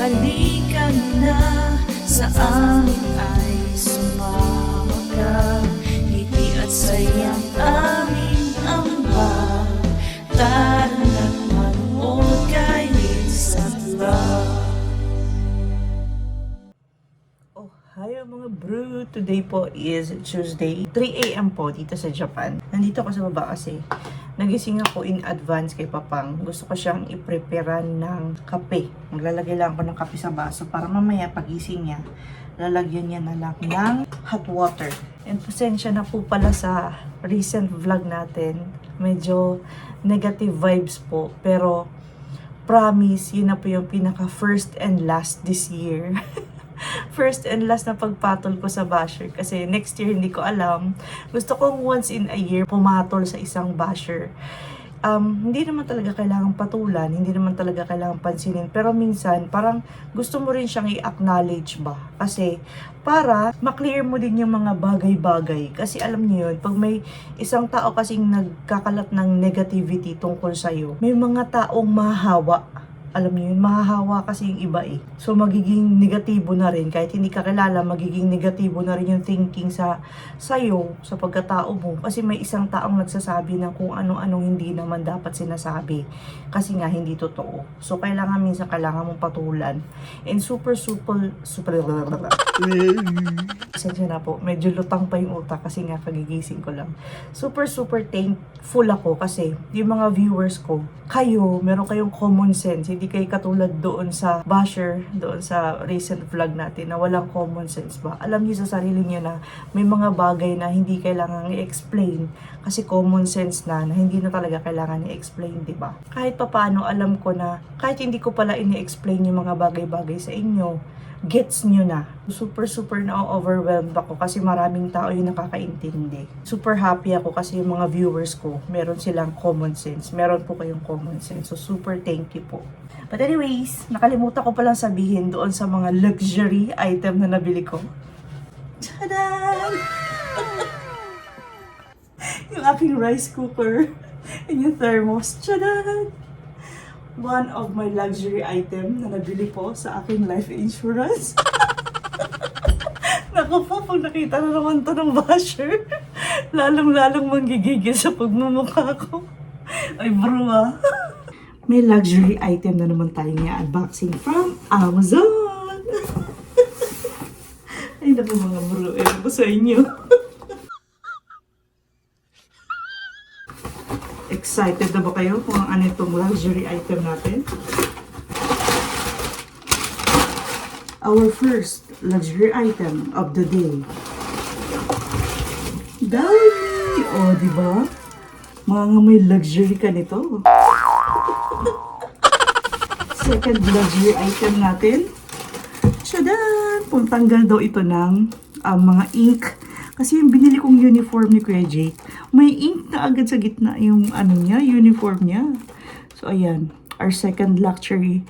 Halika na sa amin ay sumama ka. Ngiti at sayang aming ambag. Tara na't manood kay Isang Love. Oh, hi mga bro! Today po is Tuesday, 3 AM po dito sa Japan. Nandito ako sa baba kasi nagising ako in advance kay Papang. Gusto ko siyang i-preparean ng kape. Maglalagay lang ako ng kape sa baso para mamaya pagising niya, lalagyan niya na lang ng hot water. And pasensya na po pala sa recent vlog natin. Medyo negative vibes po. Pero promise, yun na po yung pinaka first and last this year. First and last na pagpatol ko sa basher. Kasi next year hindi ko alam. Gusto kong once in a year pumatol sa isang basher. Hindi naman talaga kailangan patulan, hindi naman talaga kailangan pansinin. Pero minsan, parang gusto mo rin siyang i-acknowledge ba? Kasi para maklear mo din yung mga bagay-bagay. Kasi alam niyo yun, pag may isang tao kasing nagkakalat ng negativity tungkol sa'yo, may mga taong mahahawa. Alam niyo yun, mahahawa kasi yung iba eh. So magiging negatibo na rin, kahit hindi ka kilala, magiging negatibo na rin yung thinking sa'yo, sa pagkatao mo. Kasi may isang taong nagsasabi ng kung ano-anong hindi naman dapat sinasabi. Kasi nga hindi totoo. So kailangan mong patulan. And super pasensya na po, medyo lutang pa yung utak kasi nga kagigising ko lang. Super thankful ako kasi yung mga viewers ko, kayo, meron kayong common sense. Hindi kayo katulad doon sa basher, doon sa recent vlog natin na walang common sense ba. Alam niyo sa sarili niyo na may mga bagay na hindi kailangan i-explain kasi common sense na hindi na talaga kailangan i-explain, di ba? Kahit papaano alam ko na kahit hindi ko pala ini-explain yung mga bagay-bagay sa inyo, gets nyo na. Super na-overwhelmed ako kasi maraming tao yung nakakaintindi. Super happy ako kasi yung mga viewers ko, meron silang common sense. Meron po kayong common sense. So super thank you po. But anyways, nakalimutan ko palang sabihin doon sa mga luxury item na nabili ko. Tadaan! Yung aking rice cooker and yung thermos. Tadaan! One of my luxury item na nabili po sa aking life insurance. Naku po, pag nakita na naman to ng basher, lalong manggigigil sa pagmumukha ko. Ay bro ah. May luxury item na naman tayo nga unboxing from Amazon. Ay naku mga bro, ewan ko sa inyo. Excited na ba kayo kung ano itong luxury item natin? Our first luxury item of the day. Dami! O, diba? Mga may luxury ka nito. Second luxury item natin. Tadaan! Pantanggal daw ito ng mga ink. Kasi yung binili kong uniform ni Kuya Jake, may ink na agad sa gitna yung uniform niya. So ayan, our second luxury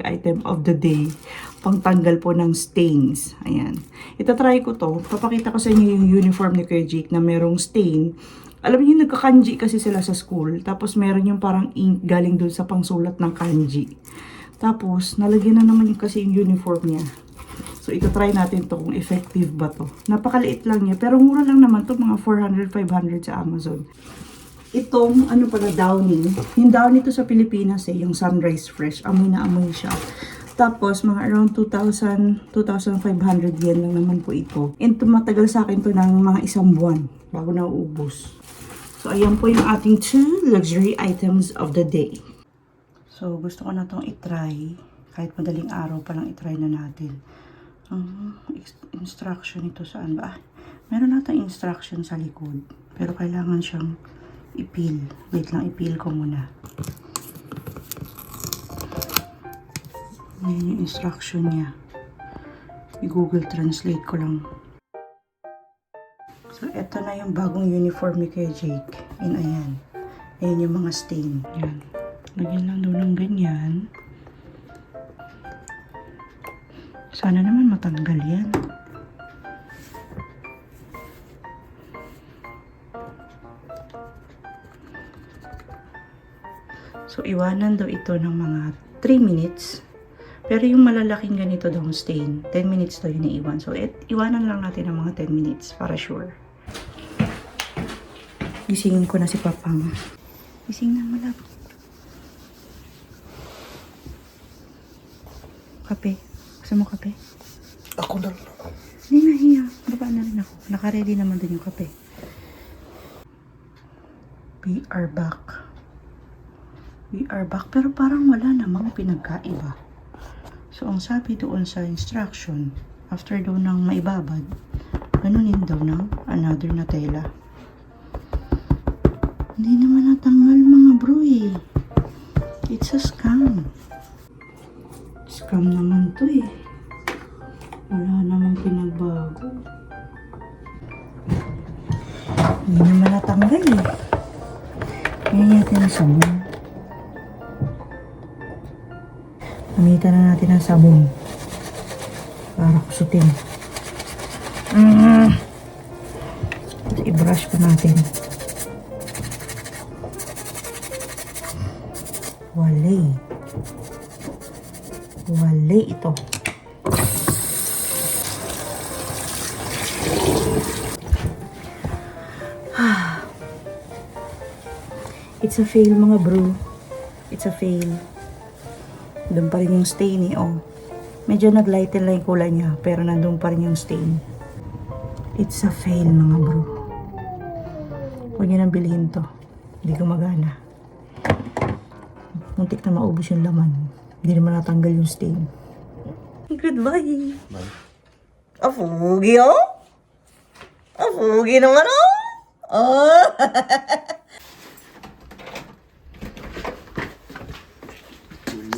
item of the day. Pangtanggal po ng stains. Ayan. Itatry ko to. Papakita ko sa inyo yung uniform ni Kuya Jake na merong stain. Alam niyo, nagka-kanji kasi sila sa school. Tapos meron yung parang ink galing doon sa pangsulat ng kanji. Tapos, nalagyan na naman yung kasi yung uniform niya. So, ito-try natin to kung effective ba to. Napakaliit lang niya. Pero mura lang naman to, mga 400-500 sa Amazon. Itong, Downy. Yung Downy to sa Pilipinas yung Sunrise Fresh. Amoy na amoy siya. Tapos, mga around 2,000, 2,500 yen lang naman po ito. And tumatagal sa akin to ng mga isang buwan bago na uubos. So, ayan po yung ating 2 luxury items of the day. So, gusto ko na itong itry. Kahit madaling araw pa lang itry na natin. Instruction ito saan ba? Meron natin instruction sa likod. Pero kailangan siyang ipil. Wait lang, ipil ko muna. Ayan yung instruction niya. I-Google Translate ko lang. So, ito na yung bagong uniform ni Kuya Jake. And ayan. Ayan yung mga stain. Ayan. Lagyan lang daw ng ganyan. Sana naman matanggal yan. So, iwanan daw ito ng mga 3 minutes Pero yung malalaking ganito daw stain, 10 minutes daw yun iiwan. So, iwanan lang natin ng mga 10 minutes para sure. Gisingin ko na si Papang. Gising na, malap. Kape. Gusto mo kape? Ako na. Hindi na, hiya. Baba na rin ako. Naka-ready naman din yung kape. We are back. We are back. Pero parang wala namang pinagkaiba. So, ang sabi doon sa instruction, after daw ng maibabad, ganunin daw ng another na tela. Hindi naman natanggal mga bro eh. It's a scam. Scam naman to eh. Wala namang pinagbago. Hindi naman natanggal eh. Ngayon natin ang sabon. Gamitan na natin ang sabon. Para kusutin. Tapos i-brush pa natin. Wale. Wale ito. It's a fail mga bro. It's a fail. Doon pa rin yung stain eh, oh. Medyo nag-lighten lang yung kulay niya, pero nandun pa rin yung stain. It's a fail mga bro. Huwag niyo nang bilhin to. Hindi gumagana. Muntik na maubos yung laman. Hindi naman natanggal yung stain. Goodbye. Bye. Afugi oh. Afugi naman oh. Oh.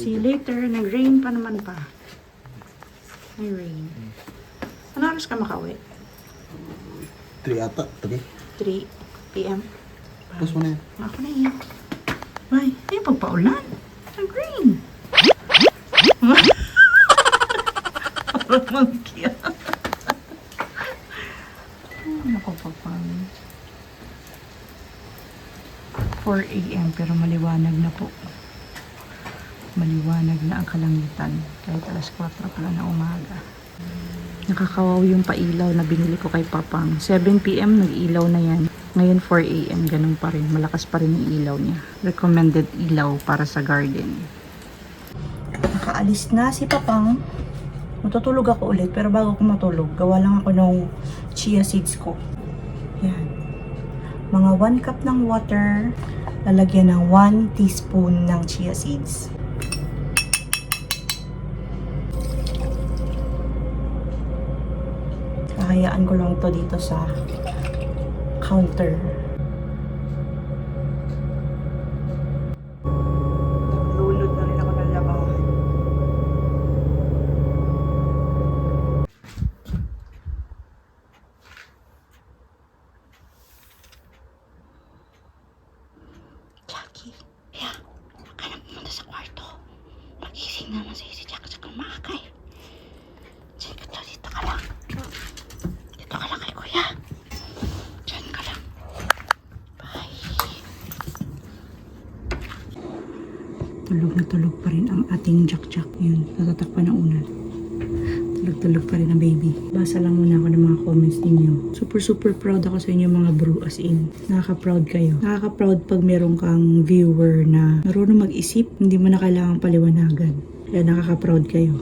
See you later. Nag-rain pa naman pa. May rain. Ano oras ka makauwi? 3 ata. 3. 3 p.m. Tapos mo na yan. Ako na yan. Ay, ay pagpaulan. Nag-rain. Parang monkey. Naku, papang. 4 a.m. pero maliwanag na po. Maliwanag na ang kalangitan. Kahit alas 4 pala na umaga. Nakakawaw yung pailaw na binili ko kay Papang. 7 p.m. nag-ilaw na yan. Ngayon 4 a.m. ganun pa rin. Malakas pa rin yung ilaw niya. Recommended ilaw para sa garden. Nakaalis na si Papang. Matutulog ako ulit. Pero bago ako matulog, gawa lang ako ng chia seeds ko. Yan. Mga 1 cup ng water. Lalagyan ng 1 teaspoon ng chia seeds. Hayaan ko lang to dito sa counter. Naglulod na rin ako ng labahan. Jackie, kaya maghanap naman sa kwarto. Magising naman sa'yo si Jackie sa kumakay. Diyan ka dito ka lang. Dito ka lang kay kuya. Diyan ka lang. Bye. Tulog na tulog pa rin ang ating Jack-Jack. Yun, natatakpan na unan. Tulog-tulog pa rin ang baby. Basa lang muna ako ng mga comments ninyo. Super proud ako sa inyo mga bro, as in. Nakaka-proud kayo. Nakaka-proud pag meron kang viewer na marunong mag-isip, hindi mo na kailangang paliwanagan. Kaya nakaka-proud kayo.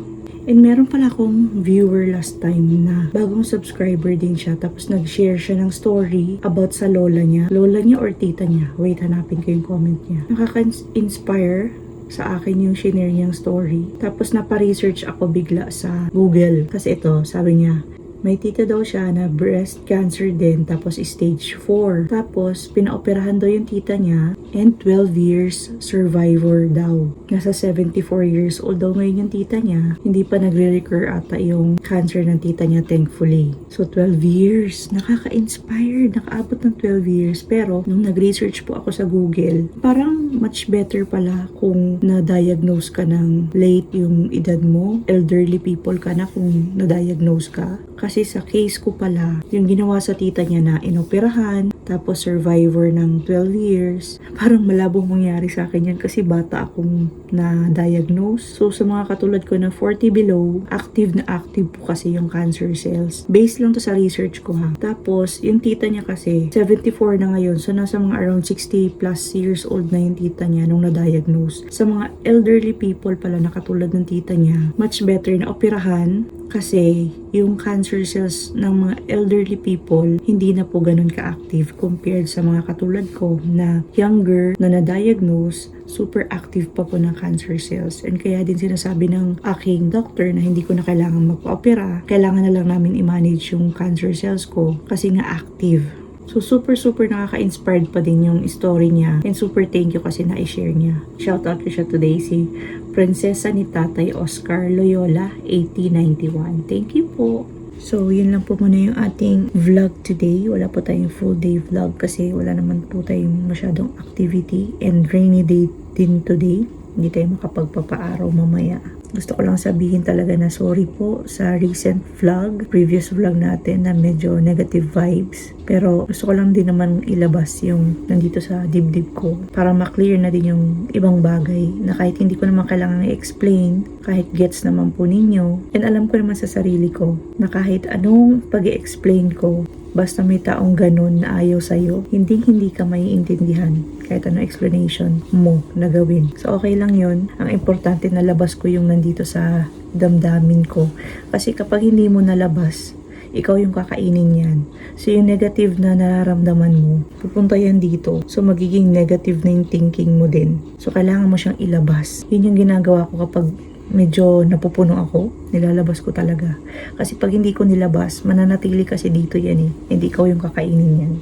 And meron pala akong viewer last time na bagong subscriber din siya. Tapos nag-share siya ng story about sa lola niya. Lola niya or tita niya. Wait, hanapin ko yung comment niya. Nakaka-inspire sa akin yung shinare niyang story. Tapos napa-research ako bigla sa Google. Kasi ito, sabi niya, may tita daw siya na breast cancer din, tapos stage 4. Tapos, pinaoperahan daw yung tita niya, and 12 years survivor daw. Nasa 74 years old daw ngayon yung tita niya, hindi pa nagre-recur ata yung cancer ng tita niya, thankfully. So, 12 years. Nakaka-inspire. Nakaabot ng 12 years. Pero, nung nag-research po ako sa Google, parang much better pala kung na-diagnose ka ng late yung edad mo. Elderly people ka na kung na-diagnose ka. Kasi sa case ko pala, yung ginawa sa tita niya na inoperahan, tapos survivor ng 12 years, parang malabong mangyari sa akin yan kasi bata akong na-diagnose. So, sa mga katulad ko na 40 below, active na active po kasi yung cancer cells. Based lang to sa research ko ha. Tapos, yung tita niya kasi, 74 na ngayon. So, nasa mga around 60 plus years old na yung tita niya nung na-diagnose. Sa mga elderly people pala na katulad ng tita niya, much better na operahan kasi yung cancer cells ng mga elderly people hindi na po ganun ka-active compared sa mga katulad ko na younger na na-diagnose, super active pa po ng cancer cells. And kaya din sinasabi ng aking doctor na hindi ko na kailangan magpa-opera. Kailangan na lang namin i-manage yung cancer cells ko kasi nga active. So, super nakaka-inspired pa din yung story niya. And super thank you kasi na-share niya. Shoutout ko siya today, si Prinsesa ni Tatay Oscar Loyola, 1891. Thank you po. So, yun lang po muna yung ating vlog today. Wala po tayong full day vlog kasi wala naman po tayong masyadong activity. And rainy day din today. Hindi tayo makapagpapaaraw mamaya. Gusto ko lang sabihin talaga na sorry po sa recent vlog, previous vlog natin na medyo negative vibes. Pero gusto ko lang din naman ilabas yung nandito sa dibdib ko para ma-clear na din yung ibang bagay na kahit hindi ko naman kailangan i-explain, kahit gets naman po ninyo. And alam ko naman sa sarili ko na kahit anong pag-i-explain ko, basta may taong ganun na ayaw sa'yo, hindi ka maiintindihan kahit ano explanation mo na gawin. So, okay lang yun. Ang importante na labas ko yung nandito sa damdamin ko. Kasi kapag hindi mo nalabas, ikaw yung kakainin yan. So, yung negative na nararamdaman mo, pupunta yan dito. So, magiging negative na yung thinking mo din. So, kailangan mo siyang ilabas. Yun yung ginagawa ko kapag medyo napupuno ako, nilalabas ko talaga. Kasi pag hindi ko nilabas, mananatili kasi dito yan eh. Hindi ikaw yung kakainin yan.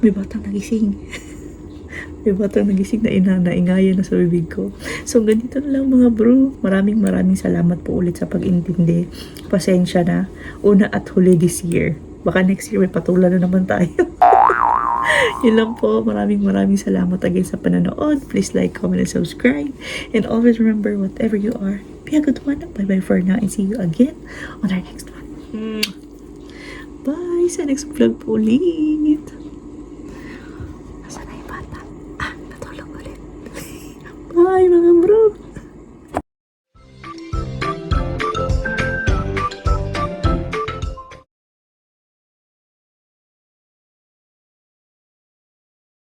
May batang nagising. May batang nagising na naingayan na sa bibig ko. So, ganito na lang mga bro. Maraming salamat po ulit sa pag-intindi. Pasensya na. Una at huli this year. Baka next year may patulan na naman tayo. Yun lang po. Maraming salamat again sa panonood. Please like, comment, and subscribe. And always remember, whatever you are, be a good one. Bye-bye for now and see you again on our next one. Bye! Sa next vlog po ulit.